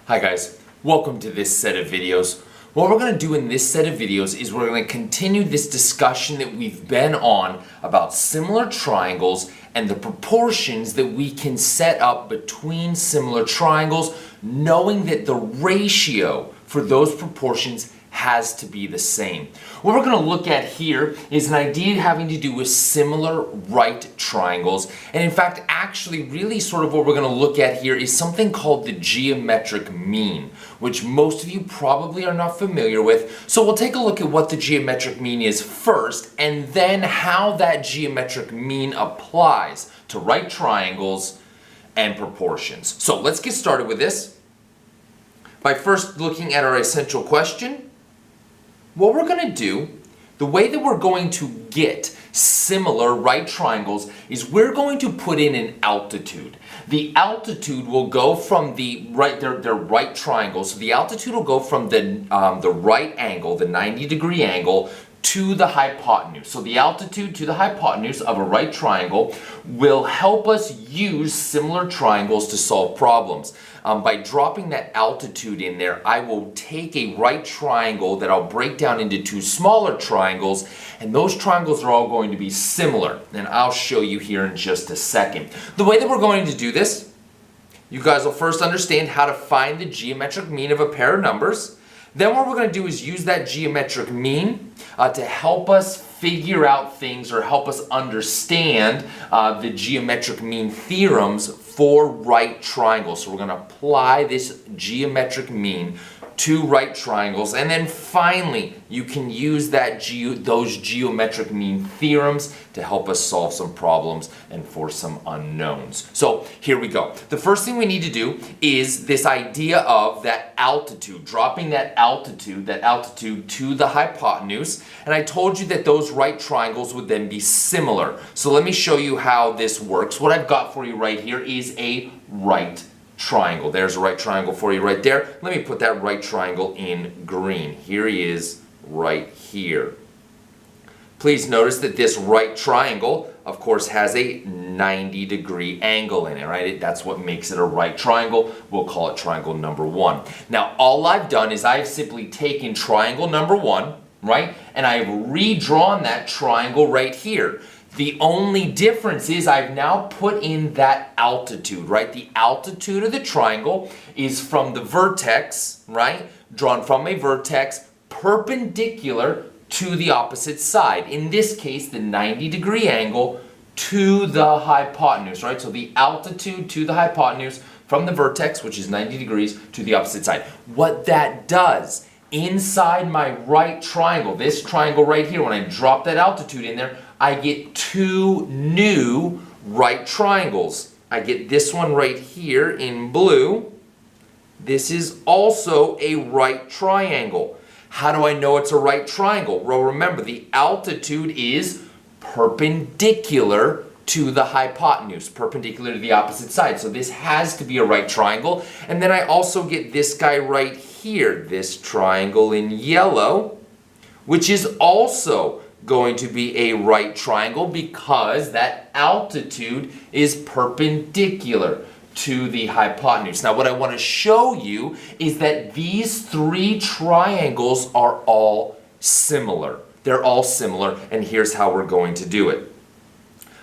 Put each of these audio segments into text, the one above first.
Hi guys, welcome to this set of videos. What we're going to do in this set of videos is we're going to continue this discussion that we've been on about similar triangles and the proportions that we can set up between similar triangles, knowing that the ratio for those proportions has to be the same. What we're going to look at here is an idea having to do with similar right triangles, and in fact actually really sort of what we're going to look at here is something called the geometric mean, which most of you probably are not familiar with. So we'll take a look at what the geometric mean is first, and then how that geometric mean applies to right triangles and proportions. So let's get started with this by first looking at our essential question. What we're going to do, the way that we're going to get similar right triangles is we're going to put in an altitude. The altitude will go from the right, they're right triangles, so the altitude will go from the right angle, the 90-degree angle, to the hypotenuse. So the altitude to the hypotenuse of a right triangle will help us use similar triangles to solve problems. By dropping that altitude in there, I will take a right triangle that I'll break down into two smaller triangles, and those triangles are all going to be similar, and I'll show you here in just a second. The way that we're going to do this, you guys will first understand how to find the geometric mean of a pair of numbers. Then what we're going to do is use that geometric mean to help us figure out things or help us understand the geometric mean theorems for right triangles. So we're going to apply this geometric mean to right triangles, and then finally you can use those geometric mean theorems to help us solve some problems and for some unknowns. So here we go. The first thing we need to do is this idea of that altitude, dropping that altitude to the hypotenuse, and I told you that those right triangles would then be similar. So let me show you how this works. What I've got for you right here is a right triangle. There's a right triangle for you right there. Let me put that right triangle in green. Here he is right here. Please notice that this right triangle, of course, has a 90-degree angle in it, right? That's what makes it a right triangle. We'll call it triangle number one. Now, all I've done is I've simply taken triangle number one, right? And I've redrawn that triangle right here. The only difference is I've now put in that altitude, right? The altitude of the triangle is from the vertex, right? Drawn from a vertex perpendicular to the opposite side. In this case, the 90-degree angle to the hypotenuse, right? So the altitude to the hypotenuse from the vertex, which is 90 degrees, to the opposite side. What that does, inside my right triangle, this triangle right here, when I drop that altitude in there, I get two new right triangles. I get this one right here in blue. This is also a right triangle. How do I know it's a right triangle? Well, remember, the altitude is perpendicular to the hypotenuse, perpendicular to the opposite side. So this has to be a right triangle. And then I also get this guy right here, this triangle in yellow, which is also going to be a right triangle because that altitude is perpendicular to the hypotenuse. Now, what I want to show you is that these three triangles are all similar. They're all similar, and here's how we're going to do it.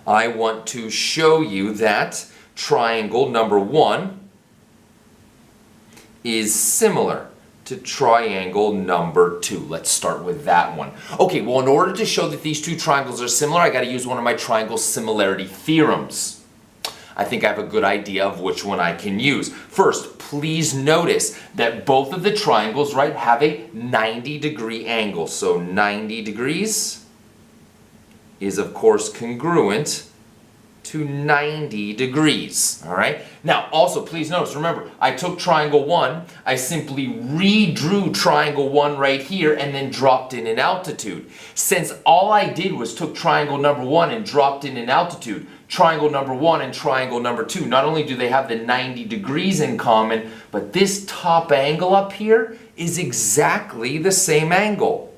I want to show you that triangle number one is similar to triangle number two. Let's start with that one. Okay, well, in order to show that these two triangles are similar, I got to use one of my triangle similarity theorems. I think I have a good idea of which one I can use. First, please notice that both of the triangles, right, have a 90-degree angle. So 90 degrees is, of course, congruent to 90 degrees, all right? Now, also, please notice, remember, I took triangle one, I simply redrew triangle one right here and then dropped in an altitude. Since all I did was took triangle number one and dropped in an altitude, triangle number one and triangle number two, not only do they have the 90 degrees in common, but this top angle up here is exactly the same angle.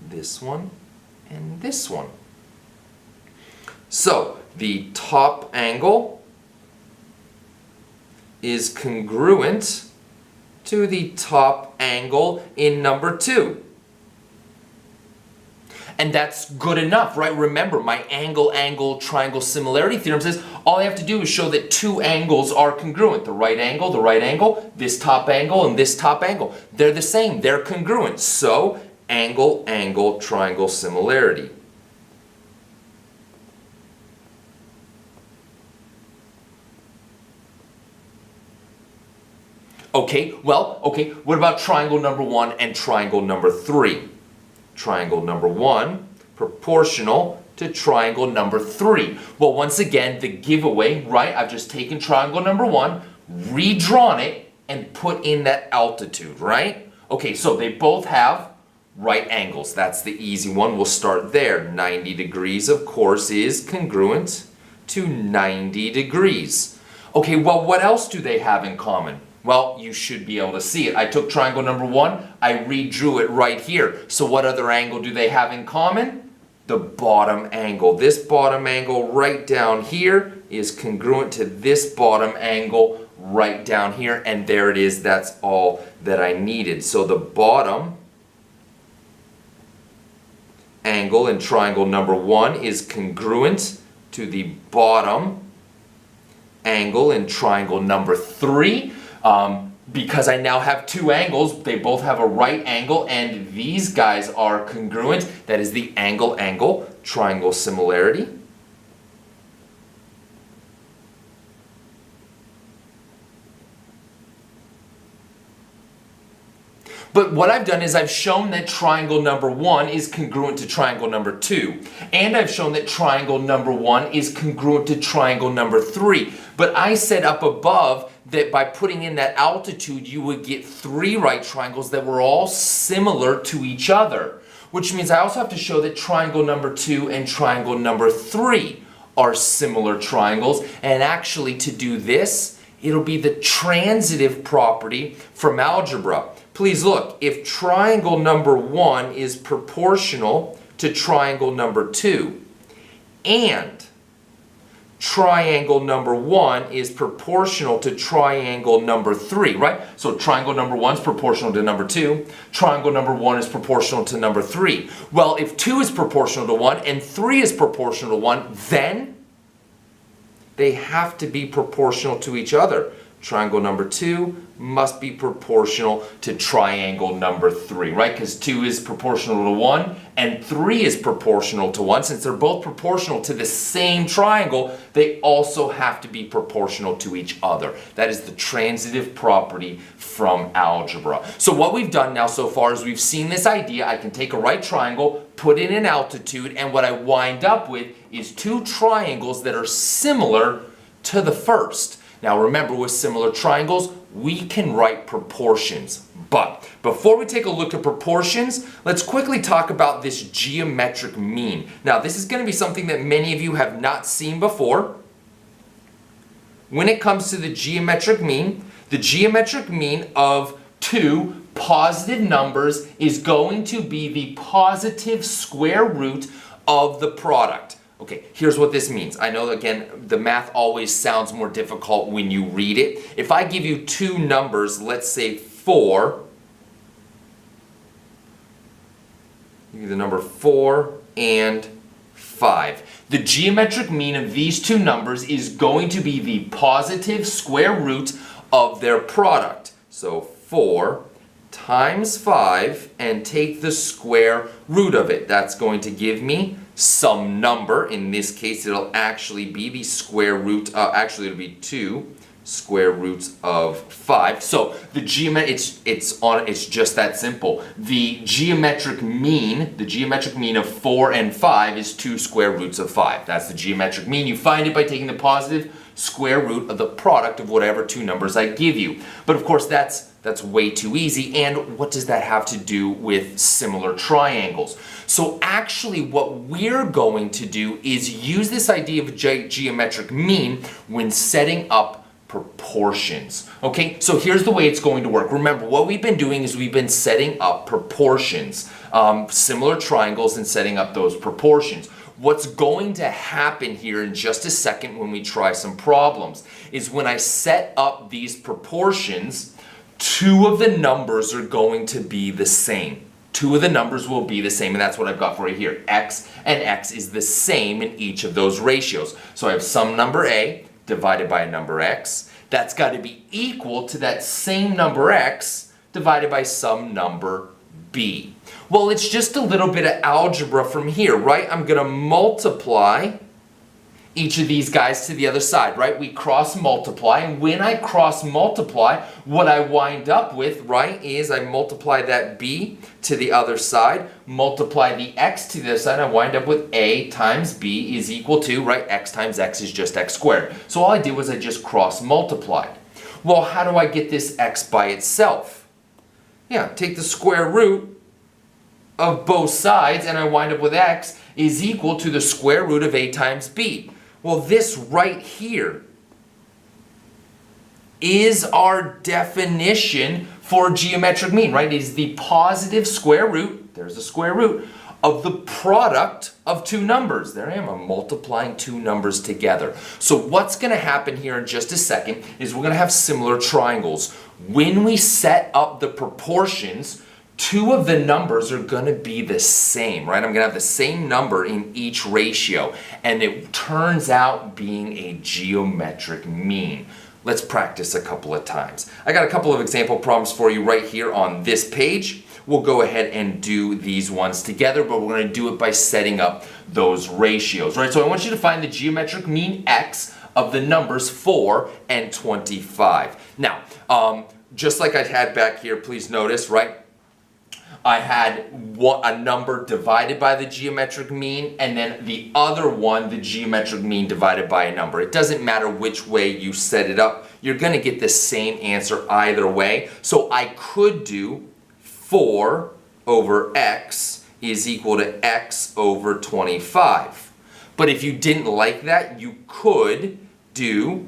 This one and this one. So, the top angle is congruent to the top angle in number 2. And that's good enough, right? Remember, my angle-angle triangle similarity theorem says all I have to do is show that two angles are congruent. The right angle, this top angle, and this top angle. They're the same. They're congruent. So, angle-angle triangle similarity. Okay, what about triangle number 1 and triangle number 3? Triangle number 1 proportional to triangle number 3. Well, once again, the giveaway, right? I've just taken triangle number 1, redrawn it, and put in that altitude, right? Okay, so they both have right angles. That's the easy one. We'll start there. 90 degrees, of course, is congruent to 90 degrees. Okay, well, what else do they have in common? Well, you should be able to see it. I took triangle number 1, I redrew it right here. So what other angle do they have in common? The bottom angle. This bottom angle right down here is congruent to this bottom angle right down here. And there it is. That's all that I needed. So the bottom angle in triangle number 1 is congruent to the bottom angle in triangle number 3. Because I now have two angles, they both have a right angle, and these guys are congruent. That is the angle-angle triangle similarity. But what I've done is I've shown that triangle number 1 is congruent to triangle number 2. And I've shown that triangle number 1 is congruent to triangle number 3. But I said up above that by putting in that altitude, you would get 3 right triangles that were all similar to each other. Which means I also have to show that triangle number 2 and triangle number 3 are similar triangles. And actually, to do this, it'll be the transitive property from algebra. Please look, if triangle number 1 is proportional to triangle number 2, and triangle number 1 is proportional to triangle number 3, right? So triangle number 1 is proportional to number 2, triangle number 1 is proportional to number 3. Well, if 2 is proportional to 1 and 3 is proportional to 1, then they have to be proportional to each other. Triangle number 2 must be proportional to triangle number 3, right? Because 2 is proportional to 1 and 3 is proportional to 1. Since they're both proportional to the same triangle, they also have to be proportional to each other. That is the transitive property from algebra. So what we've done now so far is we've seen this idea. I can take a right triangle, put in an altitude, and what I wind up with is two triangles that are similar to the first. Now remember, with similar triangles, we can write proportions. But before we take a look at proportions, let's quickly talk about this geometric mean. Now this is going to be something that many of you have not seen before. When it comes to the geometric mean of two positive numbers is going to be the positive square root of the product. Okay, here's what this means. I know, again, the math always sounds more difficult when you read it. If I give you two numbers, let's say 4, give you the number 4 and 5. The geometric mean of these two numbers is going to be the positive square root of their product. So 4 times 5 and take the square root of it. That's going to give me some number. In this case, it'll actually be the square root, actually it'll be 2 square roots of 5. So the it's just that simple. The geometric mean of 4 and 5 is 2 square roots of 5. That's the geometric mean. You find it by taking the positive square root of the product of whatever two numbers I give you. But of course, that's way too easy. And what does that have to do with similar triangles? So actually what we're going to do is use this idea of geometric mean when setting up proportions. Okay, so here's the way it's going to work. Remember, what we've been doing is we've been setting up proportions, similar triangles, and setting up those proportions. What's going to happen here in just a second when we try some problems is when I set up these proportions, two of the numbers are going to be the same. Two of the numbers will be the same, and that's what I've got for you here. X and X is the same in each of those ratios. So I have some number A divided by a number X. That's got to be equal to that same number X divided by some number B. Well, it's just a little bit of algebra from here, right? I'm going to multiply each of these guys to the other side, right? We cross multiply, and when I cross multiply, what I wind up with, right, is I multiply that B to the other side, multiply the X to the other side, I wind up with A times B is equal to, right, X times X is just X squared. So all I did was I just cross multiplied. Well, how do I get this X by itself? Yeah, take the square root of both sides, and I wind up with X is equal to the square root of A times B. Well, this right here is our definition for geometric mean, right? It is the positive square root, there's the square root, of the product of two numbers. There I am, I'm multiplying two numbers together. So what's going to happen here in just a second is we're going to have similar triangles. When we set up the proportions, two of the numbers are going to be the same, right? I'm going to have the same number in each ratio, and it turns out being a geometric mean. Let's practice a couple of times. I got a couple of example problems for you right here on this page. We'll go ahead and do these ones together, but we're going to do it by setting up those ratios, right? So I want you to find the geometric mean X of the numbers 4 and 25. Now, just like I had back here, please notice, right? I had a number divided by the geometric mean, and then the other one, the geometric mean divided by a number. It doesn't matter which way you set it up. You're going to get the same answer either way. So I could do 4 over X is equal to X over 25. But if you didn't like that, you could do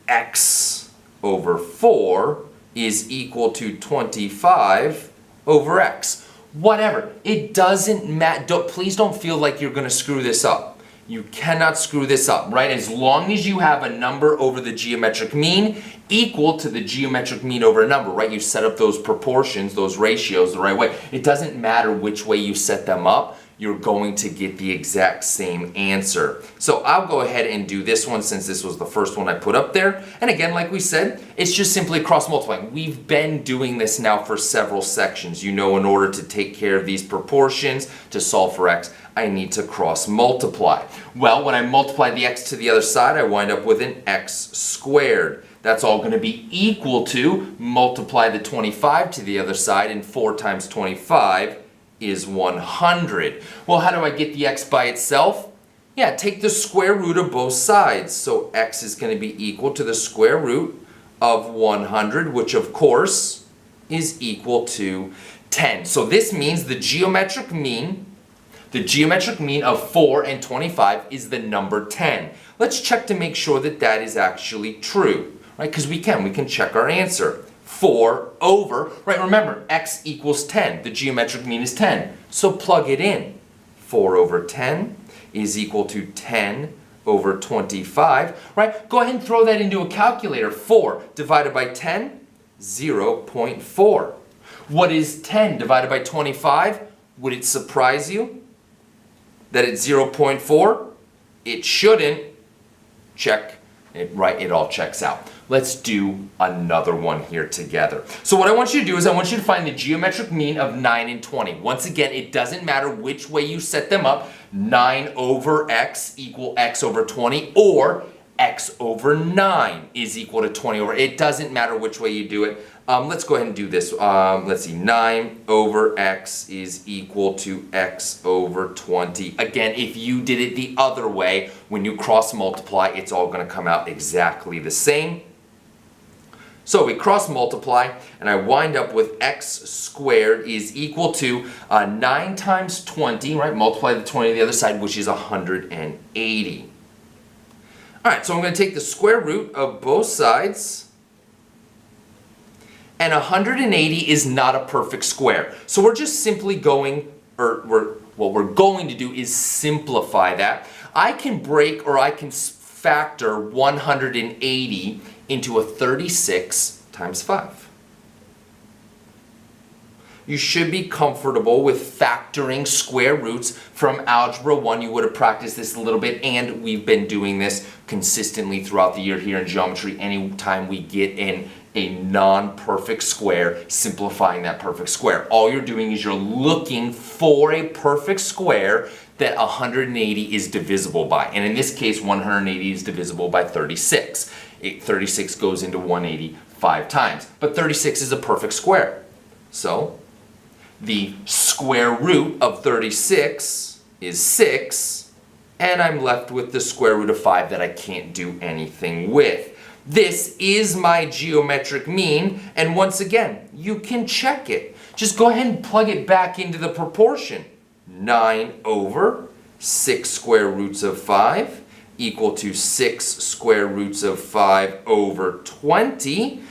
X over 4 is equal to 25 over X. Whatever. It doesn't matter. Please don't feel like you're going to screw this up. You cannot screw this up, right? As long as you have a number over the geometric mean equal to the geometric mean over a number, right? You set up those proportions, those ratios the right way. It doesn't matter which way you set them up. You're going to get the exact same answer. So I'll go ahead and do this one since this was the first one I put up there. And again, like we said, it's just simply cross multiplying. We've been doing this now for several sections. You know, in order to take care of these proportions, to solve for X, I need to cross multiply. Well, when I multiply the X to the other side, I wind up with an X squared. That's all going to be equal to multiply the 25 to the other side, and 4 times 25 is 100. Well, how do I get the X by itself? Yeah, take the square root of both sides. So X is going to be equal to the square root of 100, which of course is equal to 10. So this means the geometric mean of 4 and 25 is the number 10. Let's check to make sure that that is actually true, right? Because we can check our answer. 4 over, right, remember, X equals 10. The geometric mean is 10. So plug it in. 4 over 10 is equal to 10 over 25, right? Go ahead and throw that into a calculator. 4 divided by 10, 0.4. What is 10 divided by 25? Would it surprise you that it's 0.4? It shouldn't. Check. It all checks out. Let's do another one here together. So what I want you to do is I want you to find the geometric mean of 9 and 20. Once again, it doesn't matter which way you set them up. 9 over X equal X over 20, or X over 9 is equal to 20 over. It doesn't matter which way you do it. Let's go ahead and do this. Let's see, 9 over X is equal to X over 20. Again, if you did it the other way, when you cross multiply, it's all going to come out exactly the same. So we cross multiply, and I wind up with X squared is equal to 9 times 20, right? Multiply the 20 to the other side, which is 180. All right, so I'm going to take the square root of both sides. And 180 is not a perfect square. So we're just simply going, what we're going to do is simplify that. I can break, or I can factor 180 into a 36 times 5. You should be comfortable with factoring square roots from Algebra 1. You would have practiced this a little bit, and we've been doing this consistently throughout the year here in geometry. Anytime we get in a non-perfect square, simplifying that perfect square. All you're doing is you're looking for a perfect square that 180 is divisible by. And in this case, 180 is divisible by 36. 36 goes into 180 5 times. But 36 is a perfect square. So the square root of 36 is 6, and I'm left with the square root of 5 that I can't do anything with. This is my geometric mean, and once again, you can check it. Just go ahead and plug it back into the proportion. 9 over 6 square roots of 5 equal to 6 square roots of 5 over 20.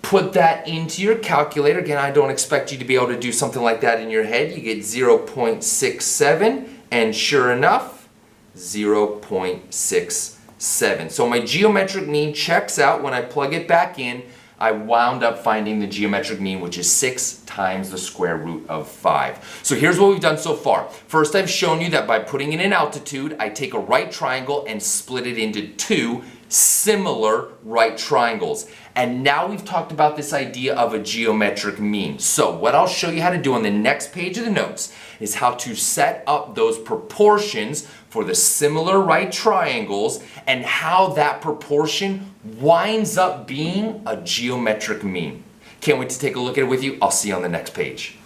Put that into your calculator. Again, I don't expect you to be able to do something like that in your head. You get 0.67, and sure enough, 0.67. So my geometric mean checks out. When I plug it back in, I wound up finding the geometric mean, which is 6 times the square root of 5. So here's what we've done so far. First, I've shown you that by putting in an altitude, I take a right triangle and split it into 2 similar right triangles. And now we've talked about this idea of a geometric mean. So what I'll show you how to do on the next page of the notes is how to set up those proportions for the similar right triangles and how that proportion winds up being a geometric mean. Can't wait to take a look at it with you. I'll see you on the next page.